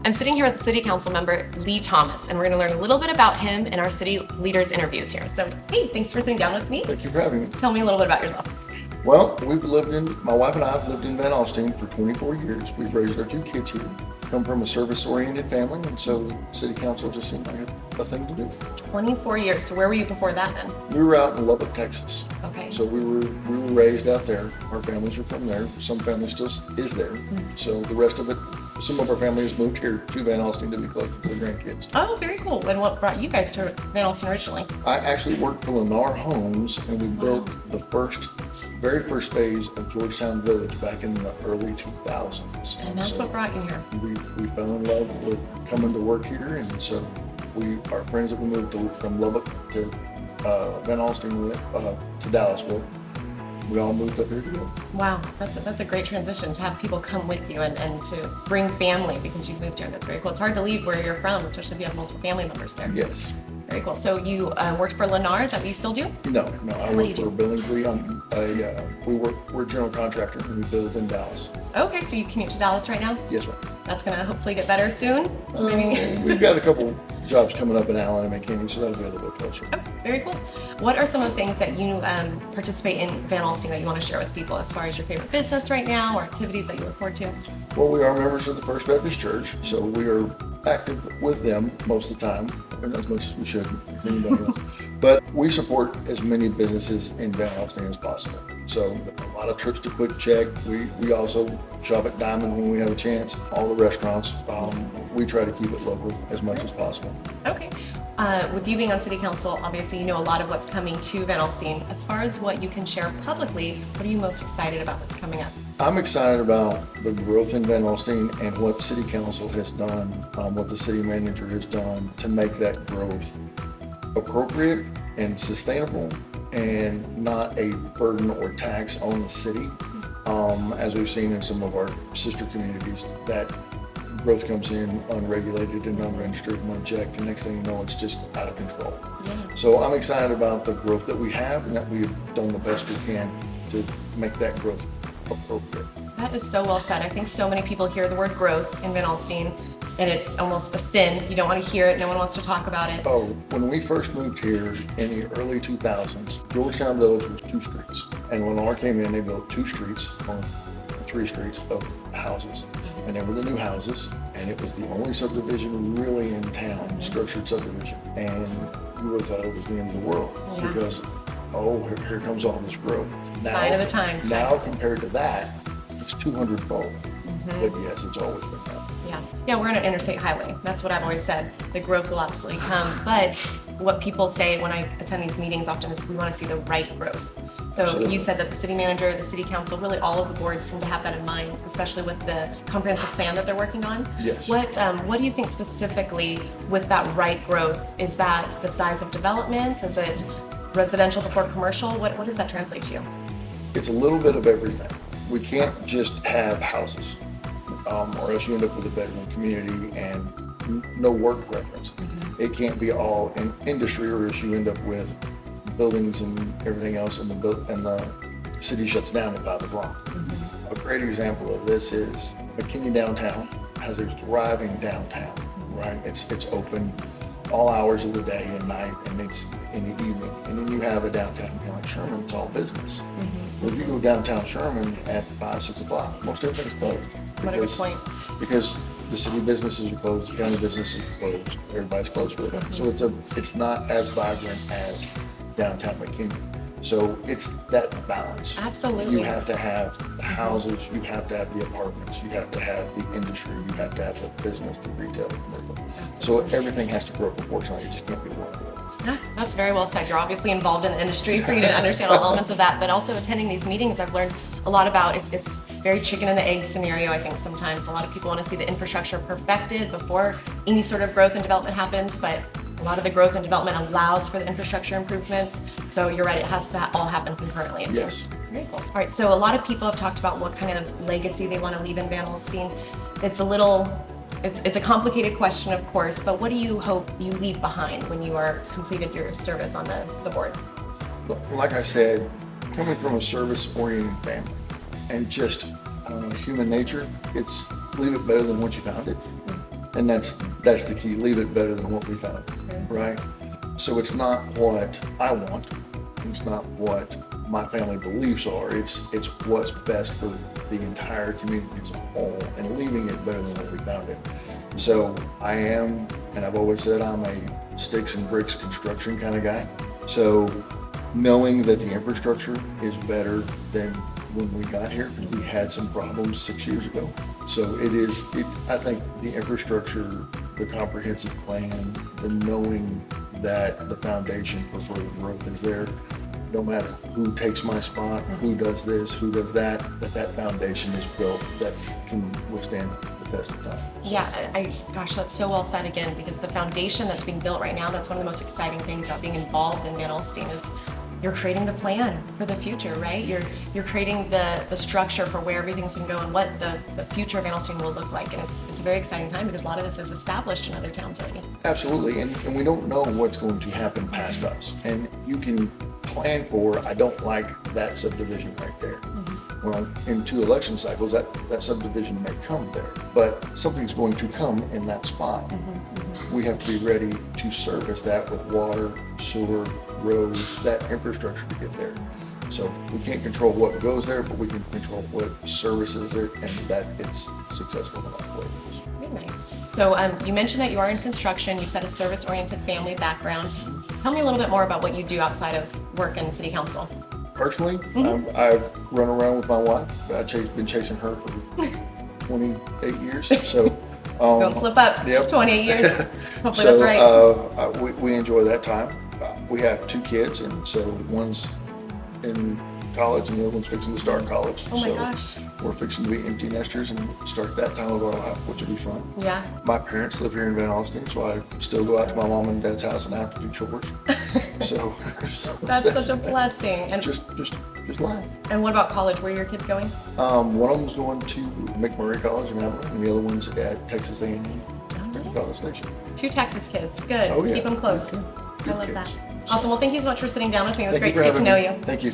I'm sitting here with City Council member Lee Thomas, and we're going to learn a little bit about him in our city leaders interviews here. So, hey, thanks for sitting down with me. Thank you for having me. Tell me a little bit about yourself. Well, my wife and I have lived in Van Alstyne for 24 years. We've raised our 2 kids here. Come from a service-oriented family, and so City Council just seemed like a thing to do. 24 years. So where were you before that then? We were out in Lubbock, Texas. Okay. So we were raised out there. Our families are from there. Some family still is there. So the rest of it, some of our families moved here to Van Alstyne to be closer to their grandkids. Oh, very cool. And what brought you guys to Van Alstyne originally? I actually worked for Lennar Homes, and we built the very first phase of Georgetown Village back in the early 2000s. And that's what brought you here. We fell in love with coming to work here, and so our friends that we moved from Lubbock to Van Alstyne to Dallas with, we all moved up here together. Wow, that's a great transition to have people come with you and to bring family because you moved here. That's very cool. It's hard to leave where you're from, especially if you have multiple family members there. Yes. Very cool. So you worked for Lennar, is that what you still do? No, I work for Billingsley. We're a general contractor and we build in Dallas. Okay, so you commute to Dallas right now? Yes, ma'am. That's gonna hopefully get better soon? We've got a couple jobs coming up in Allen and McKinney, so that'll be a little bit closer. Oh, very cool. What are some of the things that you participate in Van Alstyne that you want to share with people as far as your favorite business right now or activities that you look forward to? Well, we are members of the First Baptist Church, so we are active with them most of the time, and as much as we should as anybody else. But we support as many businesses in Van Alstyne as possible. So a lot of trips to Quick Check. We also shop at Diamond when we have a chance. All the restaurants, we try to keep it local as much as possible. Okay. With you being on City Council, obviously you know a lot of what's coming to Van Alstyne. As far as what you can share publicly, what are you most excited about that's coming up? I'm excited about the growth in Van Alstyne and what City Council has done, what the city manager has done to make that growth appropriate and sustainable and not a burden or tax on the city. As we've seen in some of our sister communities, that growth comes in unregulated and unregistered and unchecked, and next thing you know, it's just out of control. Yeah. So I'm excited about the growth that we have and that we've done the best we can to make that growth appropriate. That is so well said. I think so many people hear the word growth in Van Alstyne and it's almost a sin. You don't want to hear it. No one wants to talk about it. Oh, when we first moved here in the early 2000s, Georgetown Village was 2 streets. And when Lennar came in, they built 2 streets, or 3 streets of houses. And they were the new houses, and it was the only subdivision really in town, structured subdivision. And you would have thought it was the end of the world because, here comes all this growth. Now, sign of the times. Now compared to that, it's 200-fold. But yes, it's always been that. Yeah, we're on an interstate highway. That's what I've always said. The growth will absolutely come. But what people say when I attend these meetings often is we want to see the right growth. So Absolutely. You said that the city manager, the city council, really all of the boards seem to have that in mind, especially with the comprehensive plan that they're working on. Yes. What do you think specifically with that right growth? Is that the size of developments? Is it residential before commercial? What does that translate to? It's a little bit of everything. We can't just have houses, or else you end up with a bedroom community and no work preference. It can't be all in industry, or else you end up with buildings and everything else, and the city shuts down at 5 o'clock. A great example of this is McKinney downtown has a thriving downtown, right? It's open all hours of the day and night, and it's in the evening. And then you have a downtown, like Sherman, it's all business. Well, if you go downtown Sherman at 5, 6 o'clock, most everything's closed. What a good point. Because the city businesses are closed, the county businesses are closed, everybody's closed for the day. So it's not as vibrant as downtown McKinney. So it's that balance. Absolutely. You have to have the houses, you have to have the apartments, you have to have the industry, you have to have the business, the retail, the commercial. So everything has to grow proportionally. You just can't be one. Yeah, that's very well said. You're obviously involved in the industry for you to understand all elements of that, but also attending these meetings, I've learned a lot about it's very chicken and the egg scenario. I think sometimes a lot of people want to see the infrastructure perfected before any sort of growth and development happens, but a lot of the growth and development allows for the infrastructure improvements. So you're right, it has to all happen concurrently. Yes. Very cool. All right, so a lot of people have talked about what kind of legacy they want to leave in Van Alstyne. It's a complicated question, of course, but what do you hope you leave behind when you are completed your service on the board? Like I said, coming from a service-oriented family and just human nature, it's leave it better than what you found it. And that's the key. Leave it better than what we found, right? So it's not what I want. It's not what my family beliefs are. It's what's best for the entire community as a whole, and leaving it better than what we found it. So I am, and I've always said I'm a sticks and bricks construction kind of guy. So knowing that the infrastructure is better than when we got here, because we had some problems 6 years ago. So I think the infrastructure, the comprehensive plan, the knowing that the foundation for further growth is there, no matter who takes my spot, who does this, who does that, that foundation is built that can withstand the test of time. So, Yeah, gosh, that's so well said again, because the foundation that's being built right now, that's one of the most exciting things about being involved in Van Alstyne is you're creating the plan for the future, right? You're creating the structure for where everything's gonna go and what the future of Van Alstyne will look like. And it's a very exciting time because a lot of this is established in other towns already. Absolutely, and we don't know what's going to happen past us. And you can plan for, I don't like that subdivision right there. Well, in 2 election cycles, that subdivision may come there, but something's going to come in that spot. We have to be ready to service that with water, sewer, roads, that infrastructure to get there. So we can't control what goes there, but we can control what services it and that it's successful in that way. Very nice. So you mentioned that you are in construction, you've said a service-oriented family background. Tell me a little bit more about what you do outside of work in city council. Personally, I've run around with my wife. I've been chasing her for 28 years. So Don't slip up. Yep. 28 years. Hopefully so, that's right. we enjoy that time. We have 2 kids, and so one's in college and the other one's fixing to start college. Oh my so gosh. We're fixing to be empty nesters and start that time of our life, which will be fun. Yeah. My parents live here in Van Alstyne, so I still go out to my mom and dad's house and I have to do chores. So That's such a blessing. And just life. and what about college? Where are your kids going? One of them's going to McMurray College in Abilene, and the other one's at Texas A&M College Station. 2 Texas kids. Good. Oh, yeah. Keep them close. Good I love kids. that. Awesome. Well, thank you so much for sitting down with me. It was Thank great you to for get to know having me. you. Thank you.